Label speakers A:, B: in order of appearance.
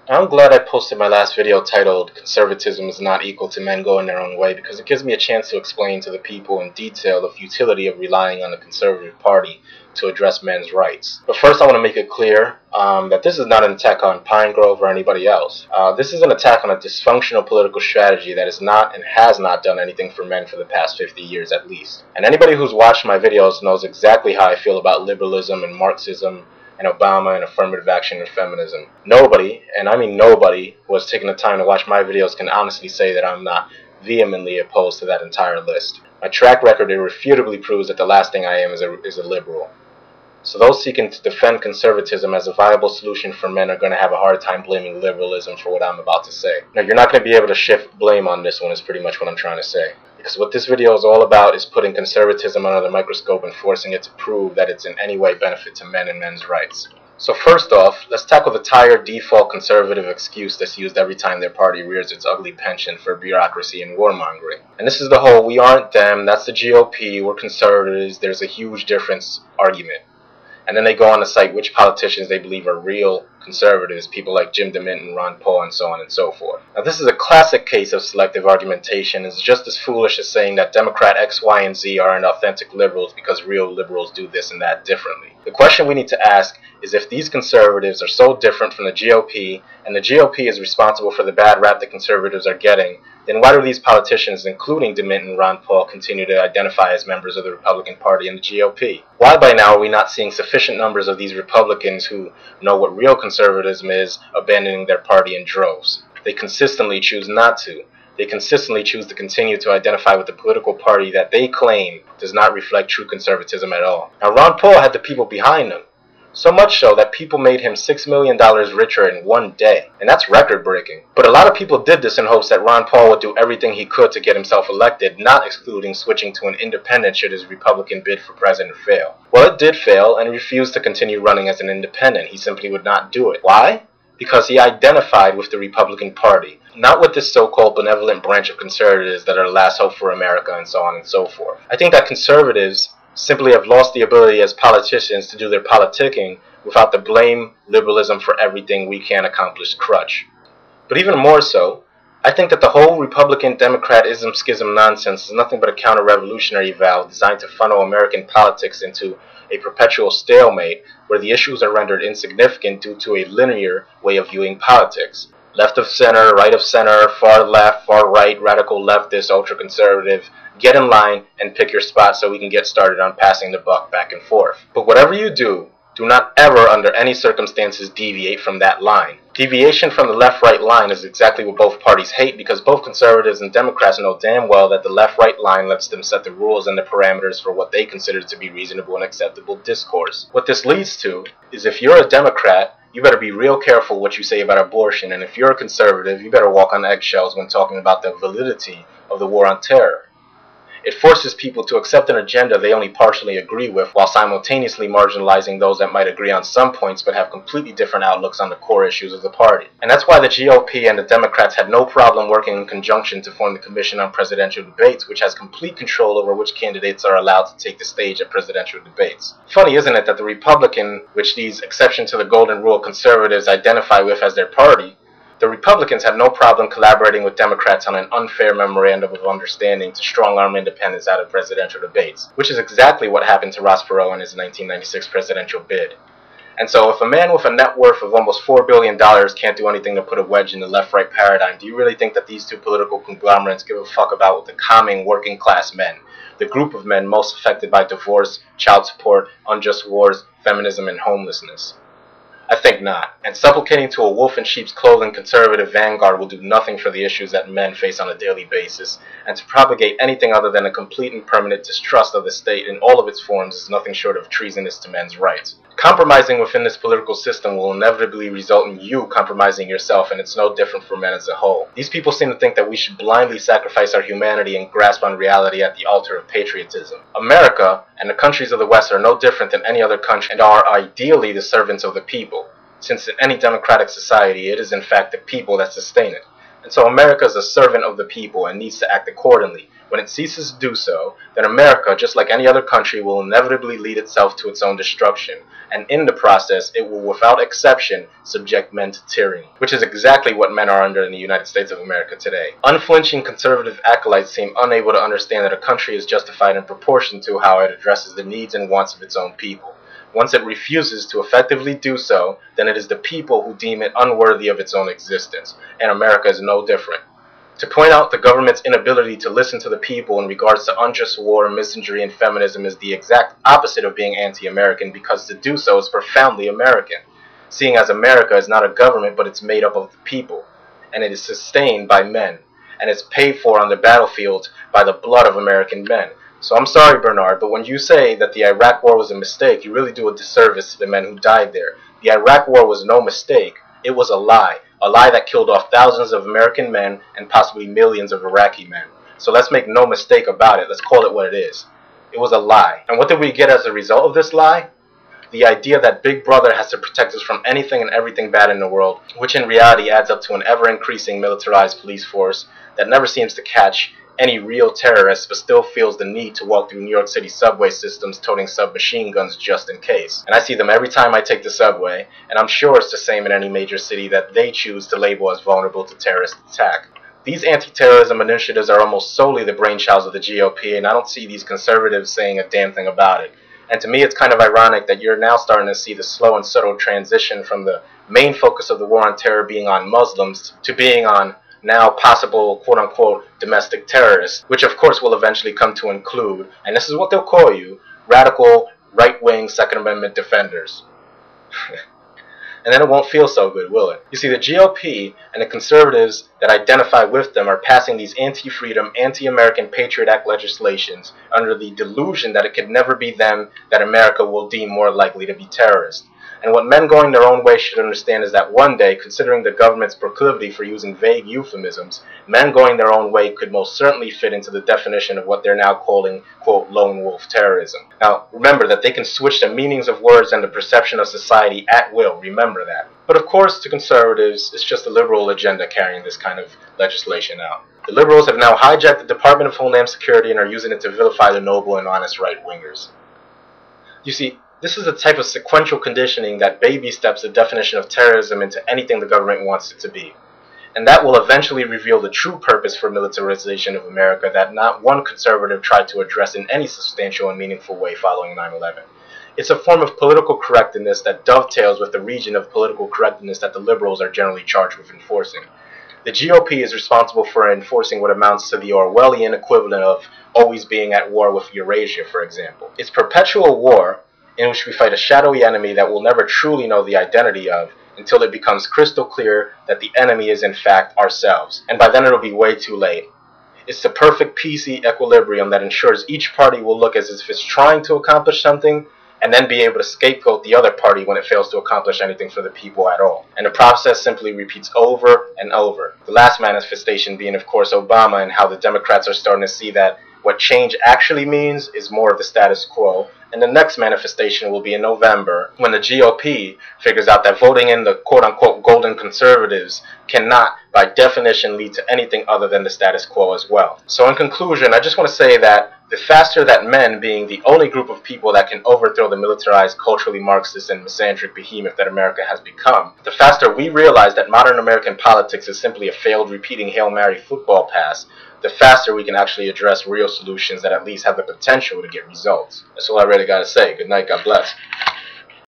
A: I'm glad I posted my last video titled "Conservatism is not equal to men going their own way" because it gives me a chance to explain to the people in detail the futility of relying on the Conservative Party to address men's rights. But first I want to make it clear that this is not an attack on Pine Grove or anybody else. This is an attack on a dysfunctional political strategy that is not and has not done anything for men for the past 50 years at least. And anybody who's watched my videos knows exactly how I feel about liberalism and Marxism and Obama and affirmative action and feminism. Nobody, and I mean nobody, who has taken the time to watch my videos can honestly say that I'm not vehemently opposed to that entire list. My track record irrefutably proves that the last thing I am is a liberal. So those seeking to defend conservatism as a viable solution for men are going to have a hard time blaming liberalism for what I'm about to say. Now, you're not going to be able to shift blame on this one is pretty much what I'm trying to say. Because what this video is all about is putting conservatism under the microscope and forcing it to prove that it's in any way benefit to men and men's rights. So first off, let's tackle the tired default conservative excuse that's used every time their party rears its ugly penchant for bureaucracy and warmongering. And this is the whole "we aren't them, that's the GOP, we're conservatives, there's a huge difference" argument. And then they go on to cite which politicians they believe are real conservatives, people like Jim DeMint and Ron Paul and so on and so forth. Now this is a classic case of selective argumentation. It's just as foolish as saying that Democrat X, Y, and Z aren't authentic liberals because real liberals do this and that differently. The question we need to ask is if these conservatives are so different from the GOP, and the GOP is responsible for the bad rap that conservatives are getting, then why do these politicians, including DeMint and Ron Paul, continue to identify as members of the Republican Party and the GOP? Why by now are we not seeing sufficient numbers of these Republicans who know what real conservatism is abandoning their party in droves? They consistently choose not to. They consistently choose to continue to identify with the political party that they claim does not reflect true conservatism at all. Now, Ron Paul had the people behind him. So much so that people made him $6 million richer in one day. And that's record-breaking. But a lot of people did this in hopes that Ron Paul would do everything he could to get himself elected, not excluding switching to an independent should his Republican bid for president fail. Well, it did fail, and he refused to continue running as an independent. He simply would not do it. Why? Because he identified with the Republican Party, not with this so-called benevolent branch of conservatives that are the last hope for America and so on and so forth. I think that conservatives simply have lost the ability as politicians to do their politicking without the blame liberalism for everything we can't accomplish crutch. But even more so, I think that the whole Republican-Democrat-ism schism nonsense is nothing but a counter-revolutionary valve designed to funnel American politics into a perpetual stalemate where the issues are rendered insignificant due to a linear way of viewing politics. Left of center, right of center, far left, far right, radical leftist, ultra-conservative. Get in line and pick your spot so we can get started on passing the buck back and forth. But whatever you do not ever under any circumstances deviate from that line. Deviation from the left-right line is exactly what both parties hate because both conservatives and Democrats know damn well that the left-right line lets them set the rules and the parameters for what they consider to be reasonable and acceptable discourse. What this leads to is if you're a Democrat, you better be real careful what you say about abortion, and if you're a conservative, you better walk on eggshells when talking about the validity of the war on terror. It forces people to accept an agenda they only partially agree with while simultaneously marginalizing those that might agree on some points but have completely different outlooks on the core issues of the party. And that's why the GOP and the Democrats had no problem working in conjunction to form the Commission on Presidential Debates, which has complete control over which candidates are allowed to take the stage at presidential debates. Funny, isn't it, that the Republican, which these exception to the golden rule conservatives identify with as their party, the Republicans have no problem collaborating with Democrats on an unfair memorandum of understanding to strong-arm independence out of presidential debates, which is exactly what happened to Ross Perot in his 1996 presidential bid. And so if a man with a net worth of almost $4 billion can't do anything to put a wedge in the left-right paradigm, do you really think that these two political conglomerates give a fuck about the common working-class men, the group of men most affected by divorce, child support, unjust wars, feminism, and homelessness? I think not. And supplicating to a wolf in sheep's clothing conservative vanguard will do nothing for the issues that men face on a daily basis, and to propagate anything other than a complete and permanent distrust of the state in all of its forms is nothing short of treasonous to men's rights. Compromising within this political system will inevitably result in you compromising yourself, and it's no different for men as a whole. These people seem to think that we should blindly sacrifice our humanity and grasp on reality at the altar of patriotism. America and the countries of the West are no different than any other country and are ideally the servants of the people, since in any democratic society it is in fact the people that sustain it. And so America is a servant of the people and needs to act accordingly. When it ceases to do so, then America, just like any other country, will inevitably lead itself to its own destruction. And in the process, it will, without exception, subject men to tyranny, which is exactly what men are under in the United States of America today. Unflinching conservative acolytes seem unable to understand that a country is justified in proportion to how it addresses the needs and wants of its own people. Once it refuses to effectively do so, then it is the people who deem it unworthy of its own existence, and America is no different. To point out the government's inability to listen to the people in regards to unjust war, misandry, and feminism is the exact opposite of being anti-American, because to do so is profoundly American, seeing as America is not a government but it's made up of the people, and it is sustained by men, and it's paid for on the battlefield by the blood of American men. So I'm sorry, Bernard, but when you say that the Iraq War was a mistake, you really do a disservice to the men who died there. The Iraq War was no mistake. It was a lie that killed off thousands of American men and possibly millions of Iraqi men. So let's make no mistake about it. Let's call it what it is. It was a lie. And what did we get as a result of this lie? The idea that Big Brother has to protect us from anything and everything bad in the world, which in reality adds up to an ever-increasing militarized police force that never seems to catch any real terrorist but still feels the need to walk through New York City subway systems toting submachine guns just in case. And I see them every time I take the subway, and I'm sure it's the same in any major city that they choose to label as vulnerable to terrorist attack. These anti-terrorism initiatives are almost solely the brainchilds of the GOP, and I don't see these conservatives saying a damn thing about it. And to me, it's kind of ironic that you're now starting to see the slow and subtle transition from the main focus of the war on terror being on Muslims to being on now possible quote-unquote domestic terrorists, which of course will eventually come to include, and this is what they'll call you, radical right-wing Second Amendment defenders. And then it won't feel so good, will it? You see, the GOP and the conservatives that identify with them are passing these anti-freedom, anti-American Patriot Act legislations under the delusion that it could never be them that America will deem more likely to be terrorists. And what men going their own way should understand is that one day, considering the government's proclivity for using vague euphemisms, men going their own way could most certainly fit into the definition of what they're now calling, quote, lone wolf terrorism. Now, remember that they can switch the meanings of words and the perception of society at will. Remember that. But of course, to conservatives, it's just the liberal agenda carrying this kind of legislation out. The liberals have now hijacked the Department of Homeland Security and are using it to vilify the noble and honest right-wingers. You see, this is a type of sequential conditioning that baby steps the definition of terrorism into anything the government wants it to be. And that will eventually reveal the true purpose for militarization of America that not one conservative tried to address in any substantial and meaningful way following 9/11. It's a form of political correctness that dovetails with the region of political correctness that the liberals are generally charged with enforcing. The GOP is responsible for enforcing what amounts to the Orwellian equivalent of always being at war with Eurasia, for example. It's perpetual war in which we fight a shadowy enemy that we'll never truly know the identity of until it becomes crystal clear that the enemy is in fact ourselves. And by then it'll be way too late. It's the perfect PC equilibrium that ensures each party will look as if it's trying to accomplish something and then be able to scapegoat the other party when it fails to accomplish anything for the people at all. And the process simply repeats over and over. The last manifestation being, of course, Obama and how the Democrats are starting to see that what change actually means is more of the status quo. And the next manifestation will be in November, when the GOP figures out that voting in the quote-unquote golden conservatives cannot, by definition, lead to anything other than the status quo as well. So in conclusion, I just want to say that the faster that men, being the only group of people that can overthrow the militarized, culturally Marxist and misandric behemoth that America has become, the faster we realize that modern American politics is simply a failed repeating Hail Mary football pass, the faster we can actually address real solutions that at least have the potential to get results. That's all I really got to say. Good night. God bless.